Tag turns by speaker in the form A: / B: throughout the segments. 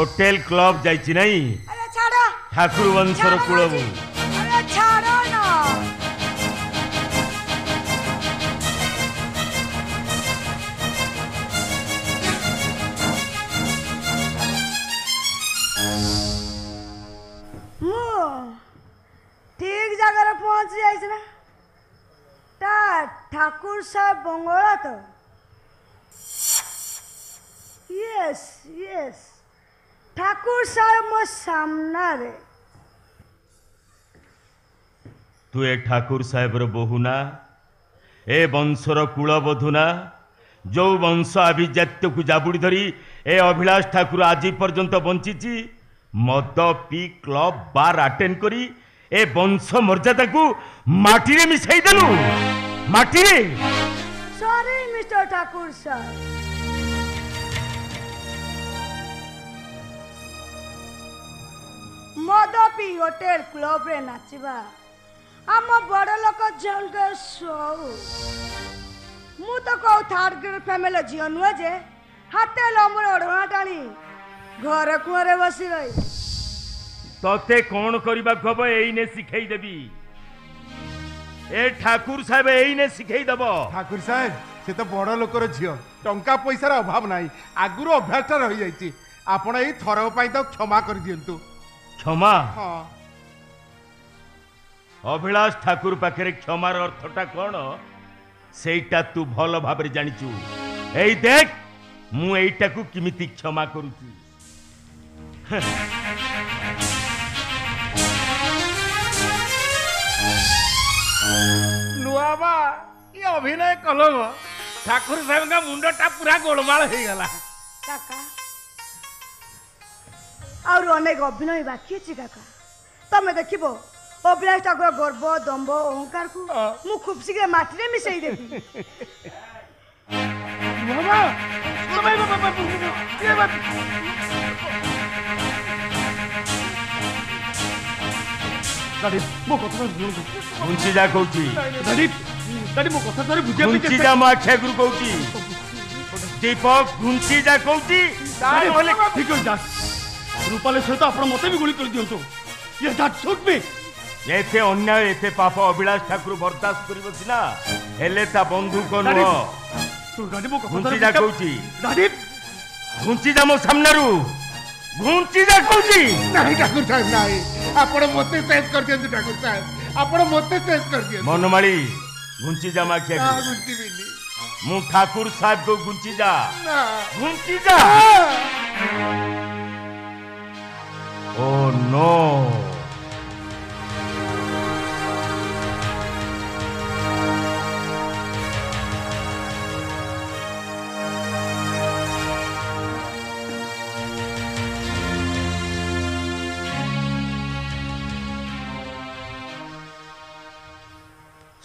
A: hotel club जाइछि नहीं
B: अरे छाड़ो
A: ठाकुर वंशर कुलबु
B: अरे छाड़ो ना ठीक जगह पहुंच जाइए ना ठाकुर साहब बंगला तो यस यस ठाकुर साहब मो सामना रे
A: तू ए ठाकुर साहेब रो बहु ना ए वंशर कुलबधु ना जो वंश आभिजात्य को जाबुड़ी धरी ए अभिलाष ठाकुर आज पर्यंत बंची मद पी क्लब बार अटेंड करी ए वंश मर्यादा को माटी रे मिसाई देलु माटी रे
B: सॉरी मिस्टर ठाकुर साहब मद पी होटेल क्लब रे नाचिबा आम बड़ लोक झन के सो मु तो कहू थर्ड ग्रेड फैमिली झील नुहे जे हाथे लंबर ओढ़ना टाणी घर कुआरे बसी रही
A: तते कौन करबा खब एइने सिखाई देबी ए ठाकुर साहेब एइने सिखाई दब
C: ठाकुर साहेब से तो बड़ लोकर झील टंका पैसार अभाव नाही आगुरो अभ्यासटा रही जाइछि आपण एई थरक पई तो क्षमा कर दियंतु
A: क्षमा
C: हां
A: अभिलाष ठाकुर पाखे क्षमार अर्थटा कौन सेटा तू भल भाव जानिचु एई देख मु एइटा को किमिति क्षमा करूची
D: नुआबा ये अभिनय कलम ठाकुर साहब का मुंडटा पूरा गोलमाल हो गला
B: काका और अनेक अभिनय बाकी अछि काका तमे देखिबो अभिलाष ठाकुर गर्व दम्भ अहंकार को मु खूब शीघ्र माटी रे मिसई देबी
D: नुआबा ये बात
C: दादी मो कथा
A: घुंची जा कहूची
C: दादी दादी मो कथा थोड़ी बुझे
A: घुंची जा मो आखे गुरु कहूची दीपक घुंची जा कहूची
C: ठीक है जा रूपाले सहित आपण मते भी गुली कर दियंतु ये दैट शूट मी
A: एते अन्याय एते पाप अभिलाष ठाकुर बर्दाश्त करिबो सिना हेले ता बंधु को नो
C: दादी मो कथा
A: घुंची जा कहूची
C: दादी
A: घुंची जा मो सामनारू घुंची जा कहूची
C: नहीं ठाकुर साहब नहीं आपण मते सेट कर दियंतु ठाकुर साहब आपण मते सेट कर दियंतु
A: मनमाली घुंची जा माखे
C: गुंती बिली
A: मु ठाकुर साहब को घुंची जा
C: ना
A: घुंची जा ओ नो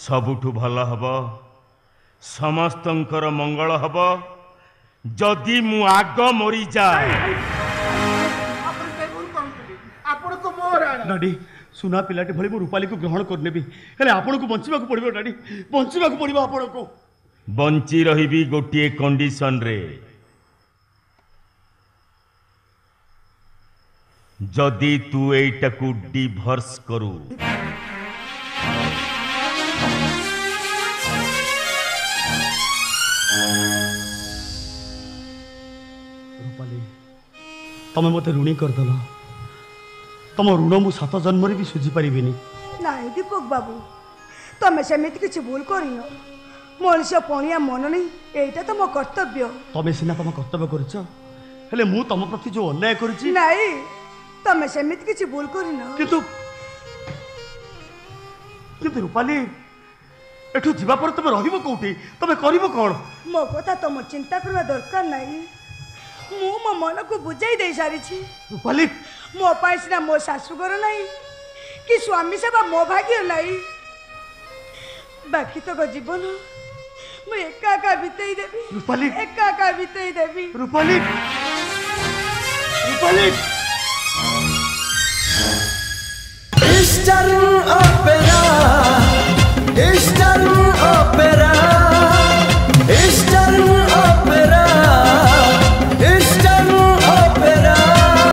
A: सबुठु भल हब समस्तंकर मंगल हब जदि मु आग मरी जाए
C: डाडी सुना पिलाटी भली मु रूपाली को ग्रहण कर नेबी हेले आपण को बंचिबा को पड़िबो डाडी बंचिबा को पड़िबो आपण को
A: बंची रहिबी गोटिए कंडीशन रे जदि तू एटा को डिवोर्स करू
C: रूपाली तमे मते ऋणी कर दलो तम ऋण मु 7 जन्म रे भी सुझी परिबिनी
B: नहीं दीपक बाबू तमे सेमिति किछि भूल करिनो मनुष्य पणिया मन नहीं एटा तो मो कर्तव्य
C: तमे सिना तम कर्तव्य करछ हेले मु तम प्रति जो अन्याय करछि
B: नहीं तमे सेमिति किछि भूल करिनो
C: किंतु किंतु रूपाली एठू जीवा पर तमे रहिबो कोठी तमे करिबो कोन
B: मो कथा तुम चिंता करवा दरकार नहीं मु मो मन को बुझाई दे सारी छी
C: रूपाली
B: मो पाई सिना मो सासुगर नहीं कि स्वामी सेवा मो भाग्य नहीं बाकी तो जीवन मैं एका एका बिताई देबी
C: रूपाली
B: एका एका बिताई देबी
C: रूपाली रूपाली
E: Eastern Opera